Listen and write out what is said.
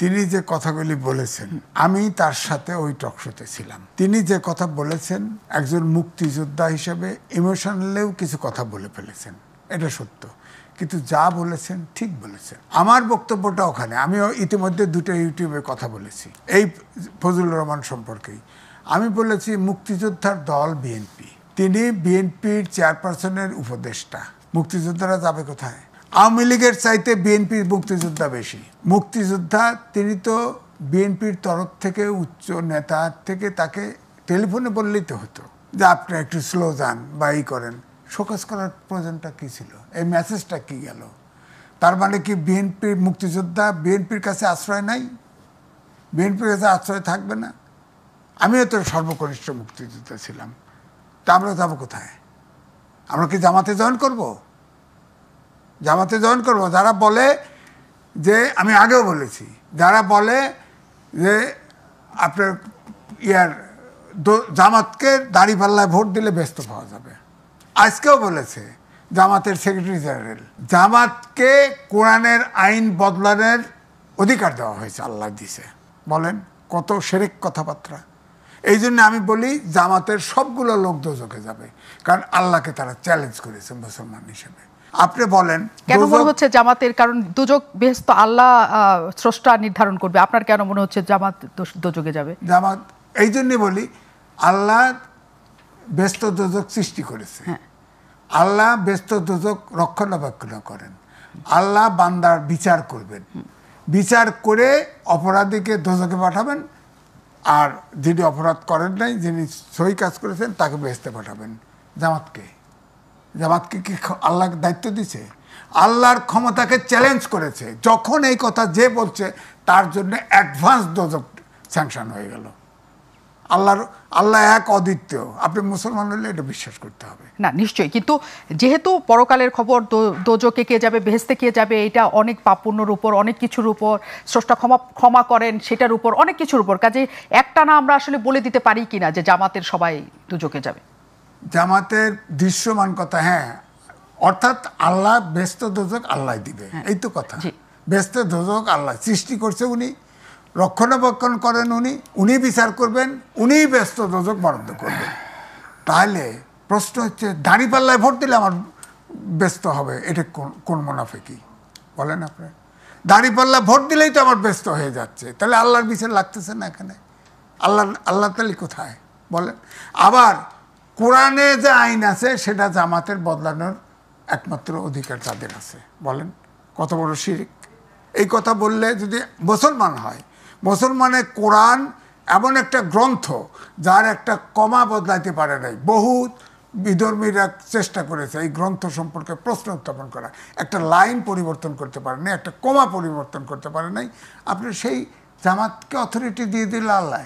তিনি যে কথাগুলি বলেছেন আমি তার সাথে ওই টকশোতে ছিলাম। তিনি যে কথা বলেছেন একজন মুক্তিযোদ্ধা হিসেবে ইমোশনালেও কিছু কথা বলে ফেলেছেন, এটা সত্য। কিন্তু যা বলেছেন ঠিক বলেছেন। আমার বক্তব্যটা ওখানে, আমিও ইতিমধ্যে দুটো ইউটিউবে কথা বলেছি এই ফজলুর রহমান সম্পর্কেই। আমি বলেছি মুক্তিযোদ্ধার দল বিএনপি, তিনি বিএনপির চেয়ারপারসনের উপদেষ্টা, মুক্তিযোদ্ধারা যাবে কোথায়? আওয়ামী লীগের চাইতে বিএনপির মুক্তিযোদ্ধা বেশি। মুক্তিযোদ্ধা তিনি তো বিএনপির তরফ থেকে উচ্চ নেতা থেকে তাকে টেলিফোনে বললেই তো হতো যে আপনি একটু স্লো যান বা এই করেন। শোকজ করার প্রয়োজনটা কী ছিল? এই মেসেজটা কি গেল? তার মানে কি বিএনপির মুক্তিযোদ্ধা বিএনপির কাছে আশ্রয় নাই? বিএনপির কাছে আশ্রয় থাকবে না? আমিও তো সর্বকনিষ্ঠ মুক্তিযোদ্ধা ছিলাম, তা আমরা যাবো কোথায়? আমরা কি জামাতে জয়েন করব? জামাতে জয়েন করব? যারা বলে যে, আমি আগেও বলেছি, যারা বলে যে আপনার জামাতকে দাঁড়িপাল্লায় ভোট দিলে ব্যস্ত পাওয়া যাবে, আজকেও বলেছে জামাতের সেক্রেটারি জেনারেল জামাতকে কোরআনের আইন বদলানোর অধিকার দেওয়া হয়েছে, আল্লাহ দিছে। বলেন কত শিরক কথাবার্তা। এই জন্য আমি বলি জামাতের সবগুলো লোক দোজখে যাবে, কারণ আল্লাহকে তারা চ্যালেঞ্জ করেছে মুসলমান হিসেবে। আপনি বলেন কেন মনে হচ্ছে জামাতের, কারণ দুজক বেহেশত আল্লাহ স্রষ্টা নির্ধারণ করবে, আপনার কেন মনে হচ্ছে জামাত দোজখে যাবে? জামাত এই জন্যই বলি, আল্লাহ ব্যস্ত দোজক সৃষ্টি করেছে, আল্লাহ ব্যস্ত দোজক রক্ষণাবেক্ষণ করেন, আল্লাহ বান্দার বিচার করবেন, বিচার করে অপরাধীকে দোজখে পাঠাবেন, আর যিনি অপরাধ করেন নাই, যিনি সহি কাজ করেছেন তাকে বেহেশতে পাঠাবেন। জামাতকে কি আল্লাহ দায়িত্ব দিছে? আল্লাহর ক্ষমতাকে চ্যালেঞ্জ করেছে। যখন এই কথা যে বলছে তার জন্য অ্যাডভান্স দোজক স্যাংশন হয়ে গেল। আল্লাহ এক অদ্বিতীয়। আপনি মুসলমান হলে এটা বিশ্বাস করতে হবে। না নিশ্চয়ই, কিন্তু যেহেতু পরকালের খবর, দোজকে কে যাবে বেহেশতে কে যাবে, এটা অনেক পাপপুণ্যর উপর, অনেক কিছুর উপর, স্রষ্টা ক্ষমা করেন সেটার উপর, অনেক কিছুর উপর। কাজে একটা না আমরা আসলে বলে দিতে পারি কিনা যে জামাতের সবাই দোজকে যাবে? জামাতের দৃশ্যমান কথা, হ্যাঁ, অর্থাৎ আল্লাহ ব্যস্ত দোজক আল্লাহ দিবে, এই তো কথা। ব্যস্ত দোজক আল্লাহ সৃষ্টি করছে, উনি রক্ষণাবেক্ষণ করেন, উনি বিচার করবেন, উনিই ব্যস্ত দোজক বরাদ্দ করবেন। তাহলে প্রশ্ন হচ্ছে দাঁড়িপাল্লায় ভোট দিলে আমার ব্যস্ত হবে, এটা কোন মুনাফিকি বলেন আপনি? দাঁড়িপাল্লায় ভোট দিলেই তো আমার ব্যস্ত হয়ে যাচ্ছে, তাহলে আল্লাহর বিচার লাগতেছে না এখানে? আল্লাহ তাহলে কোথায় বলেন? আবার কোরআনে যে আইন আছে সেটা জামাতের বদলানোর একমাত্র অধিকার তাদের আছে। বলেন কত বড় শিরক! এই কথা বললে যদি মুসলমান হয়, মুসলমানের কোরআন এমন একটা গ্রন্থ যার একটা কমা বদলাইতে পারে নাই। বহু বিধর্মীরা চেষ্টা করেছে এই গ্রন্থ সম্পর্কে প্রশ্ন উত্থাপন করা, একটা লাইন পরিবর্তন করতে পারে নাই, একটা কমা পরিবর্তন করতে পারে নাই। আপনি সেই জামাতকে অথরিটি দিয়ে দিলে আল্লাহ।